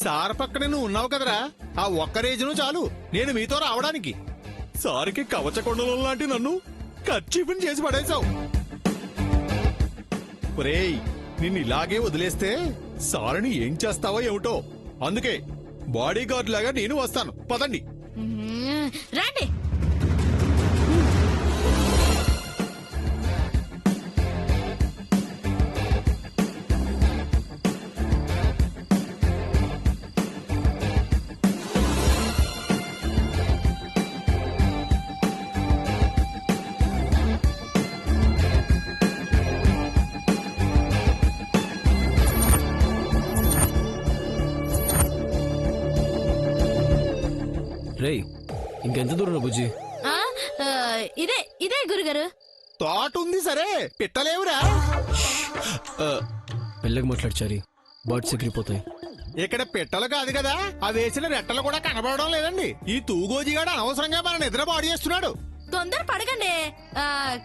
Sir పక్కనే నువ్వు ఉన్నావు కదరా, ఆ ఒక్క రీజను చాలు నేను మీతో రావడానికి. సార్కి కవచకొండలం లాంటి నన్ను కర్చీఫ్ని చేసి పడేశావు. ఒరేయ్, నిన్ను ఇలాగే వదిలేస్తే సార్ని ఏం చేస్తావో ఏమిటో. అందుకే బాడీ గార్డ్ లాగా నేను వస్తాను. పదండి. రండి. రేయ్, ఇంకెంత దూరం బుజ్జి? ఇదే ఇదే గురుగారు. తోట ఉంది సరే, పిట్టలేవురా. మెల్లగా మాట్లాడుచారి, బర్డ్స్ ఎగిరిపోతాయి. ఇక్కడ పిట్టలు కాదు కదా, ఆ వేసిన రెట్టలు కూడా కనబడడం లేదండి. ఈ తూగోజిగాడు అనవసరంగా మన నిద్ర పాడు చేస్తున్నాడు. తొందర పడకండి,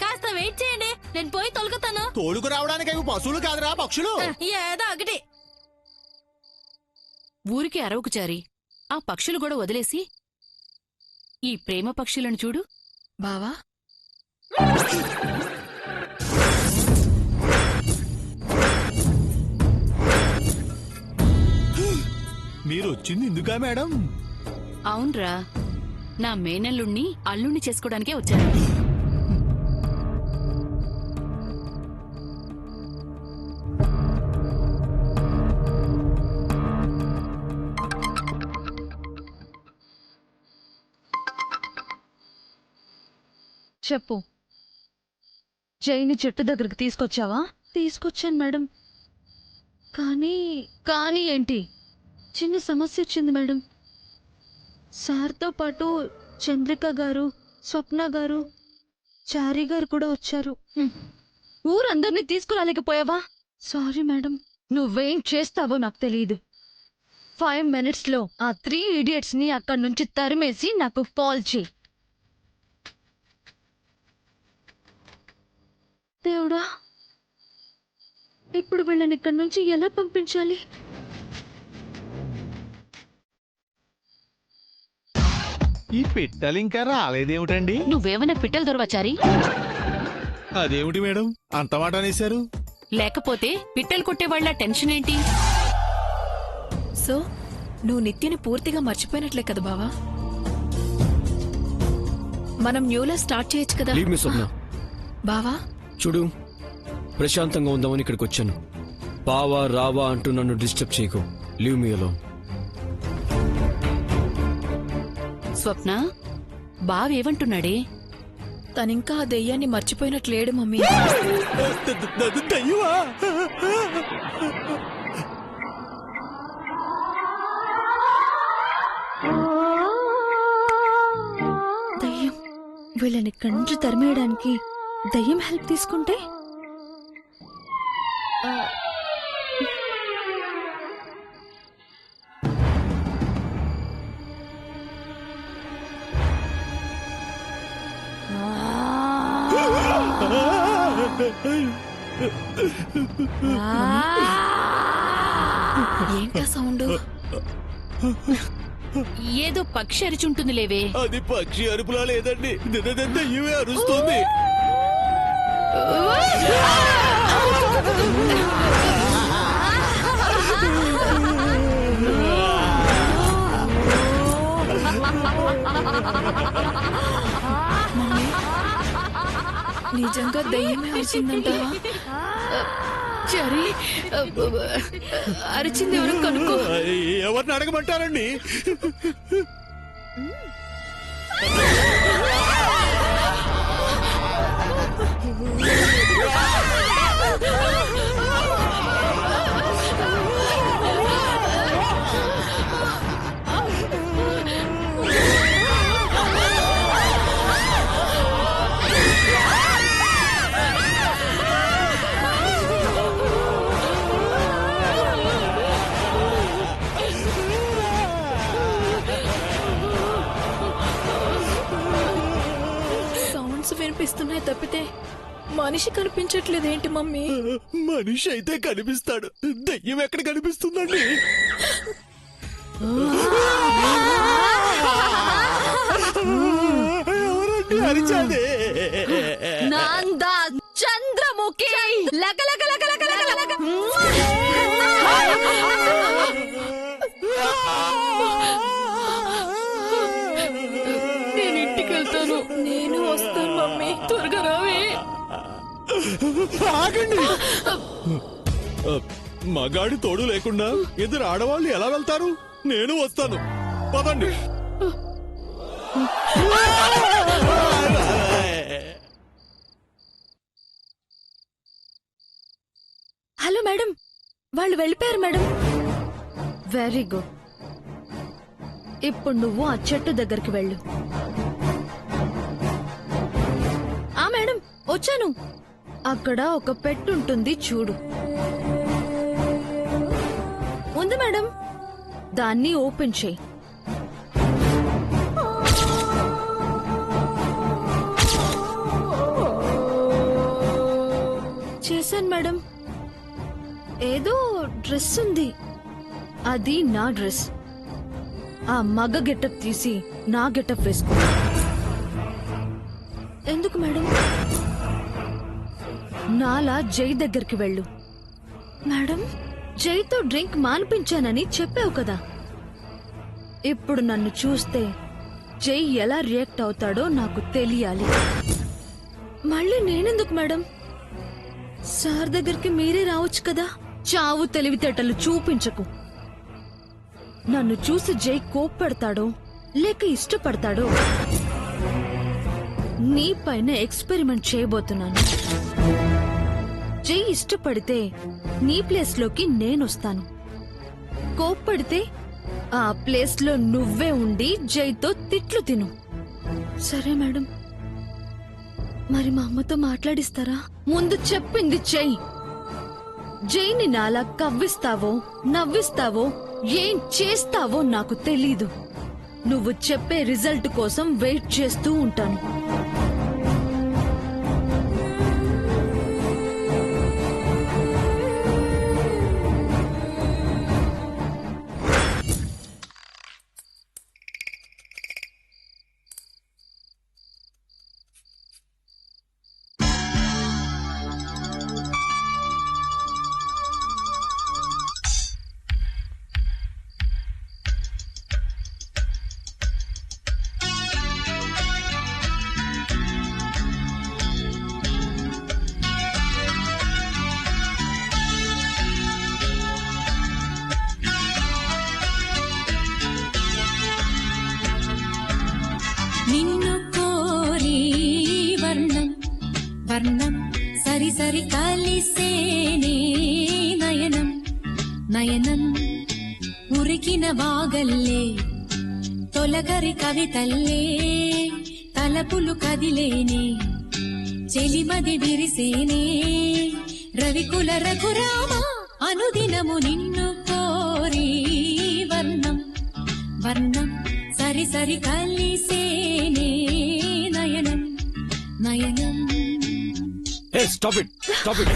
కాస్త వెయిట్ చేయండి, నేను పోయి తొలగుతాను. తోడుకు రావడానికి అవి పశువులు కాదురా, పక్షులు. ఏదో ఒకటి. ఊరికి అరవకు చారి, ఆ పక్షులు కూడా వదిలేసి ఈ ప్రేమ పక్షులను చూడు. బావా, మీరు వచ్చింది ఎందుకా మేడం? అవునరా, నా మేనల్లుణ్ణి అల్లుణ్ణి చేసుకోవడానికే వచ్చాను. చెప్పు. జైని చెట్టు దగ్గరికి తీసుకొచ్చావా? తీసుకొచ్చాను మేడం. కానీ ఏంటి? చిన్న సమస్య వచ్చింది మేడం. సార్తో పాటు చంద్రిక గారు, స్వప్న గారు, చారి గారు కూడా వచ్చారు. ఊరందరినీ తీసుకురాలేకపోయావా? Sorry madam. నువ్వేం చేస్తావో నాకు తెలియదు. 5 minutes ఆ 3 idiots ని అక్కడి నుంచి తరిమేసి నాకు కాల్ చేయి. దేవుడా, ఇప్పుడు వీళ్ళని ఇక్కడి నుంచి ఎలా పంపించాలి? ఈ పిట్టలు ఇంకా రాలేదేమిటండి? నువ్వేమైనా పిట్టలు దొరవచారి? అదేమిటి మేడం అంత మాట అనేశారు? లేకపోతే పిట్టలు కొట్టేవాళ్ళ టెన్షన్ ఏంటి? సో నువ్వు నిత్యని పూర్తిగా మర్చిపోయినట్లే కదా బావా. మనం న్యూలా స్టార్ట్ చేయొచ్చు కదా. లీవ్ మీ స్వప్న. బావా, చూడు, ప్రశాంతంగా ఉందామని ఇక్కడికి వచ్చాను. బావా రావా అంటూ నన్ను డిస్టర్బ్ చేయకు. Leave me alone. స్వప్న, బావేమంటున్నాడే? తనింకా ఆ దెయ్యాన్ని మర్చిపోయినట్లేడు మమ్మీ. దయ్యమా? దయ్యం వీళ్ళని ఇక్కడి నుంచి తరిమేయడానికి దయ్యం హెల్ప్ తీసుకుంటే? ఏంటా సౌండ్? ఏదో పక్షి అరిచుంటుంది లేవే. అది పక్షి అరుపులా లేదండి, దయ్యమే అరుస్తుంది. నిజంగా దయ్యమే వచ్చిందంటావా? చారి, అరిచింది ఎవరో కనుక్కో. ఎవరిని అడగమంటారండి? వినిపిస్తున్నాయి తప్పితే మనిషి కనిపించట్లేదేంటి మమ్మీ? మనిషి అయితే కనిపిస్తాడు, దయ్యం ఎక్కడ కనిపిస్తుందండి? ఎవరండి అరిచాది? నాంద చంద్రముఖి లగ లగ లగ లగ లగ లగ. నేను ఇంటికి వెళ్తాను. నేను వస్తాను మమ్మీ, త్వరగా రావే. ఆగండి. మగాడి తోడు లేకుండా ఇద్దరు ఆడవాళ్ళు ఎలా వెళ్తారు? నేను వస్తాను, పదండి. హలో మేడం, వాళ్ళు వెళ్ళిపోయారు మేడం. Very good. ఇప్పుడు నువ్వు ఆ చెట్టు దగ్గరికి వెళ్ళు. ఆ మేడం వచ్చాను. అక్కడ ఒక పెట్టు ఉంటుంది చూడు. ఉంది మేడం, దాన్ని ఓపెన్ చేయి. చేశాను మేడం. ఏదో డ్రెస్ ఉంది, అది నా డ్రెస్. ఆ మగ గెటప్ తీసి నా గెటప్ వేసుకో. ఎందుకు మేడం? నాలా జై దగ్గరికి వెళ్ళు. మేడం, జైతో డ్రింక్ మాన్పించానని చెప్పావు కదా. ఇప్పుడు నన్ను చూస్తే జై ఎలా రియాక్ట్ అవుతాడో నాకు తెలియాలి. మళ్ళీ నేనెందుకు మేడం? సార్ దగ్గరికి మీరే రావచ్చు కదా. చావు తెలివితేటలు చూపించకు. నన్ను చూసి జై కోప్పడతాడో లేక ఇష్టపడతాడో నీ పైన ఎక్స్పెరిమెంట్ చేయబోతున్నాను. జై ఇష్టపడితే నీ ప్లేస్ లోకి నేనొస్తాను. కోప్పడితే ఆ ప్లేస్ లో నువ్వే ఉండి జైతో తిట్లు తిను. సరే మేడం, మరి మా అమ్మతో మాట్లాడిస్తారా? ముందు చెప్పింది చెయ్యి. జైని నాలా కవ్విస్తావో నవ్విస్తావో ఏం చేస్తావో నాకు తెలీదు. నువ్వు చెప్పే రిజల్ట్ కోసం వెయిట్ చేస్తూ ఉంటాను. నిన్ను కోరి వర్ణం వర్ణం సరి సరి కలిసేనే నయనం నయనం ఉరికిన వాగల్లే తొలగరి కవితల్లే తలపులు కదిలేనే చెలిమది విరిసేనే రవికుల రఘురామ అనుదినము నిన్ను కోరి వర్ణం వర్ణం సరి సరి కలిసేనే నయనం నయనం. Hey, stop it! Stop it!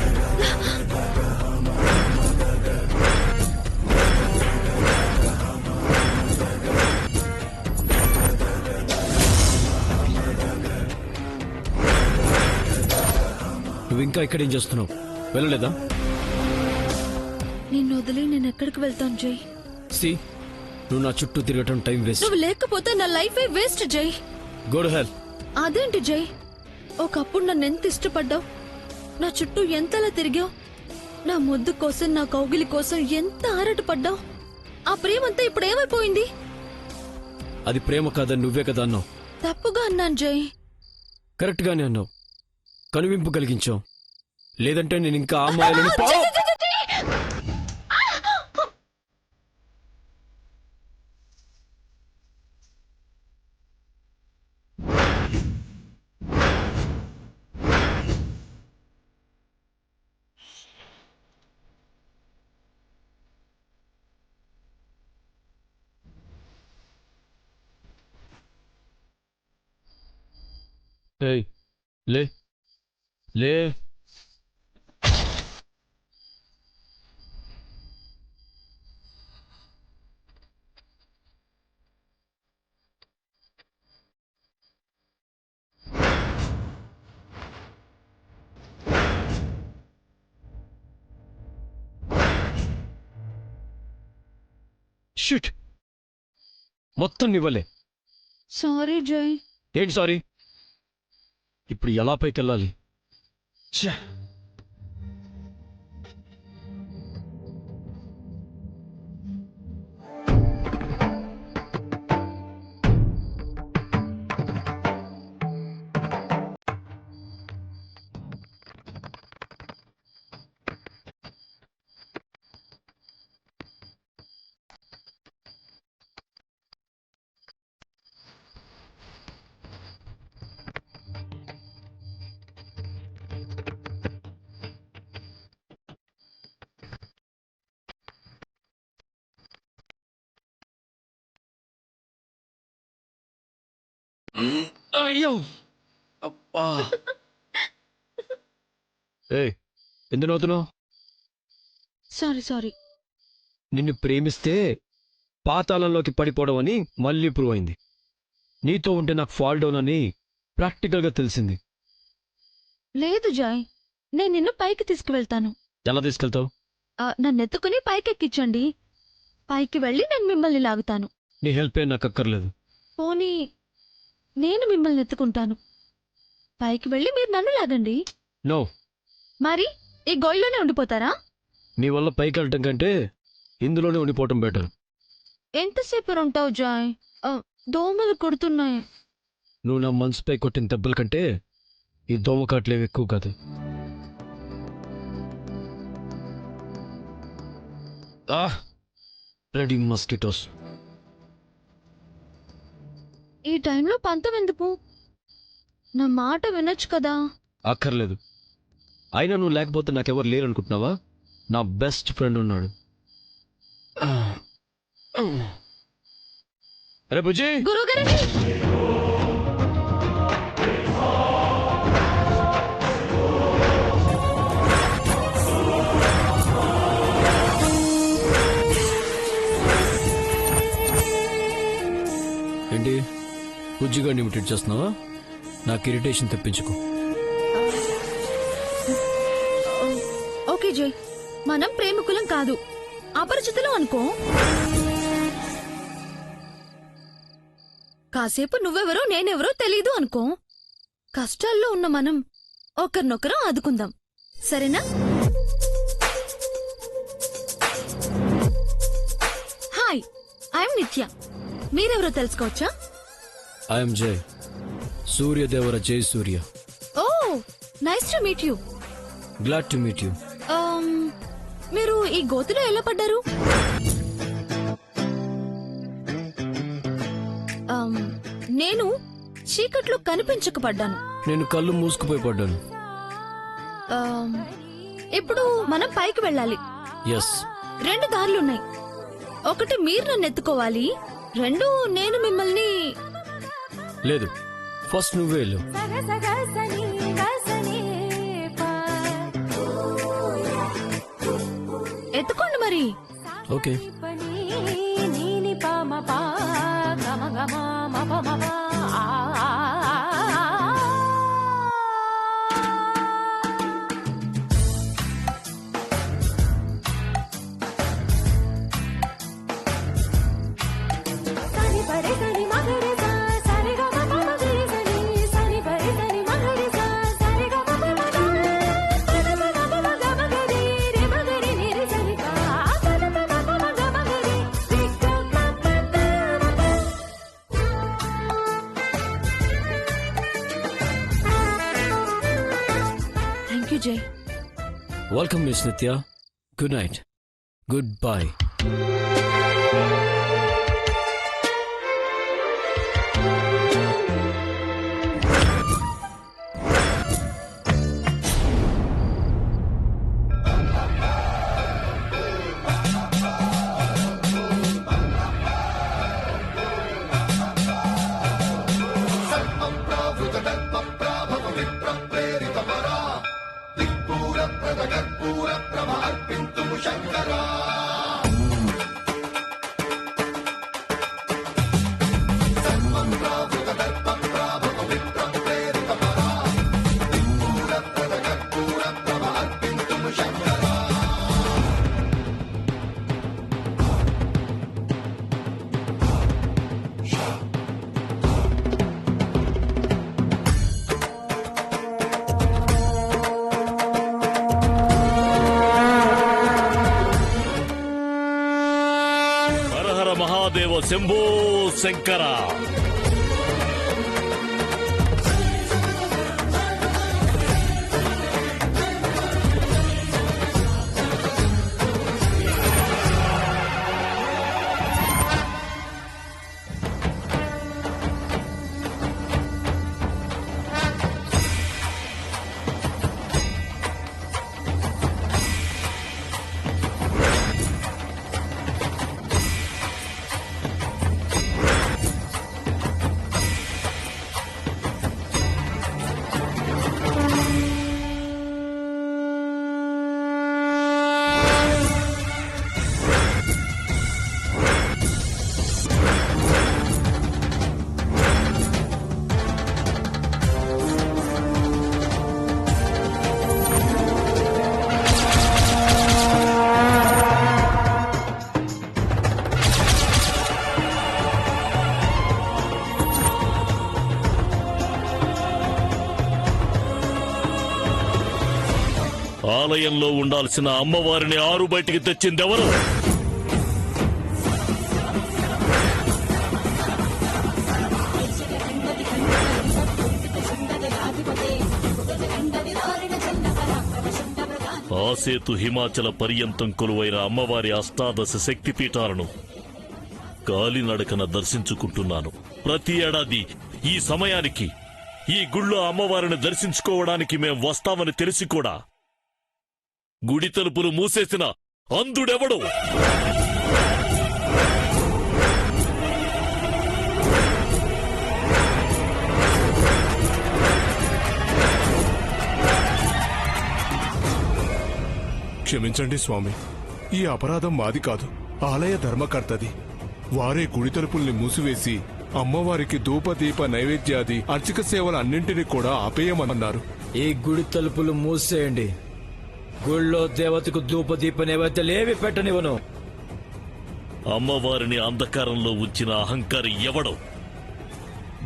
నువ్వు ఇంకా ఇక్కడేం చేస్తున్నావు? వెళ్ళలేదా? నిన్ను వదిలి నేను ఎక్కడికి వెళ్తాను జై? సి, నువ్వు నా చుట్టూ తిరగటం టైం వేస్ట్. నువ్వు లేకపోతే నా లైఫే వేస్ట్ జై. Go to hell. అదేంటి జై, ఒకప్పుడు నన్ను ఎంత ఇష్టపడ్డావు, నా చుట్టూ ఎంతలా తిరిగావు, నా ముద్దు కోసం నా కౌగిలి కోసం ఎంత ఆరాటపడ్డావు. ఆ ప్రేమంతా ఇప్పుడు ఏమైపోయింది? అది ప్రేమ కాదని నువ్వే కదా అన్నావు. తప్పుగా అన్నాను జై. కరెక్ట్ గానే అన్నావు. కనువింపు కలిగించావు. లేదంటే నేను ఇంకా ఆ మాయలను ఏయ్, లే లే. షిట్ మొత్తం నివ్వలే. సారీ జై. ఏంటి సారీ? ఇప్పుడు ఎలా పైకి వెళ్ళాలి? ఛే! అయ్యో అబ్బా! ఏయ్, ఎందుకు నవ్వుతున్నావు? సారీ. నిన్ను ప్రేమిస్తే పాతాళంలోకి పడిపోవడం అని మళ్ళీ ప్రూవ్ అయింది. నీతో ఉంటే నాకు ఫాల్ డౌన్ అని ప్రాక్టికల్గా తెలిసింది. లేదు జాయ్, నేను నిన్ను పైకి తీసుకువెళ్తాను. ఎలా తీసుకెళ్తావు? నన్ను ఎత్తుకుని పైకి ఎక్కించండి. పైకి వెళ్ళి నేను మిమ్మల్ని లాగుతాను. నీ హెల్ప్ నాకు అక్కర్లేదు. పోనీ నేను మిమ్మల్ని ఎత్తుకుంటాను. పైకి వెళ్ళి మీరు నన్ను లాగండి. నో. మరి ఈ గొయ్యిలోనే ఉండిపోతారా? నీ వల్ల పైకి వెళ్ళటం కంటే ఇందులోనే ఉండిపోవటం బెటర్. ఎంతసేపు ఉంటావు జాయ్? దోమలు కొడుతున్నాయి. నువ్వు నా మనసుపై కొట్టిన దెబ్బల కంటే ఈ దోమ కాట్లేవి ఎక్కువ కాదు. Ready mosquitoes. ఈ టైంలో పంతం ఎందుకు? నా మాట వినొచ్చు కదా. అక్కర్లేదు. అయినా నువ్వు లేకపోతే నాకెవరు లేరు అనుకుంటున్నావా? నా బెస్ట్ ఫ్రెండ్ ఉన్నాడు. అరే బుజ్జి, గురుగారండి. ఏంటి బుజ్జిగా ఇమిటేట్ చేస్తున్నావా? నాకు ఇరిటేషన్ తెప్పించుకో. ఓకే జై, మనం ప్రేమికులం కాదు, అపరిచితులం అనుకో. కాసేపు నువ్వెవరో నేనెవరో తెలీదు అనుకో. కష్టాల్లో ఉన్న మనం ఒకరినొకరం ఆదుకుందాం, సరేనా? హాయ్, ఐఎమ్ నిత్య. మీరెవరో తెలుసుకోవచ్చా? I'm Jai, Suryadevara Jai Surya. Oh, nice to meet you. Glad to meet you. మీరు ఈ గోతిలో ఎలా పడ్డారు? నేను చీకట్లో కనిపించకపోడ్డాను. నేను కళ్ళు మూసుకుపోయి పడ్డాను. ఇప్పుడు మనం పైకి వెళ్ళాలి. ఎస్. 2 దారులున్నాయి. ఒకటి మీరు నన్ను ఎత్తుకోవాలి, 2 నేను మిమ్మల్ని. లేదు, ఫస్ట్ నువ్వే వెళ్ళు. ఎత్తుకోండి మరి. ఓకే. థ్యాంక్ యూ జై. వెల్కమ్ మిస్ నిత్య. Good night. Good bye. Shambho Shankara. ఆలయంలో ఉండాల్సిన అమ్మవారిని ఆరు బయటికి తెచ్చిందెవరు? ఆసేతు హిమాచల పర్యంతం కొలువైన అమ్మవారి అష్టాదశ శక్తిపీఠాలను కాలినడకన దర్శించుకుంటున్నాను. ప్రతి ఏడాది ఈ సమయానికి ఈ గుళ్ళో అమ్మవారిని దర్శించుకోవడానికి మేం వస్తామని తెలిసి కూడా గుడి తలుపులు మూసేసిన అంధుడెవడు? క్షమించండి స్వామి, ఈ అపరాధం మాది కాదు, ఆలయ ధర్మకర్తది. వారే గుడి తలుపుల్ని మూసివేసి అమ్మవారికి ధూపదీప నైవేద్యాది అర్చక సేవలన్నింటినీ కూడా ఆపేయమన్నారు. ఈ గుడి తలుపులు మూసేయండి. గుళ్ళో దేవతకు ధూపదీప నైవేద్యాలేవి పెట్టనివ్వను. అమ్మవారిని అంధకారంలో ఉంచిన అహంకారి ఎవడో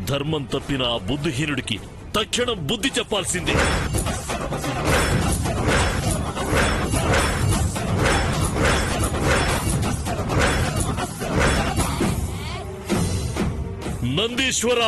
ధర్మం తప్పిన ఆ బుద్ధిహీనుడికి తక్షణం బుద్ధి చెప్పాల్సిందే. నందీశ్వర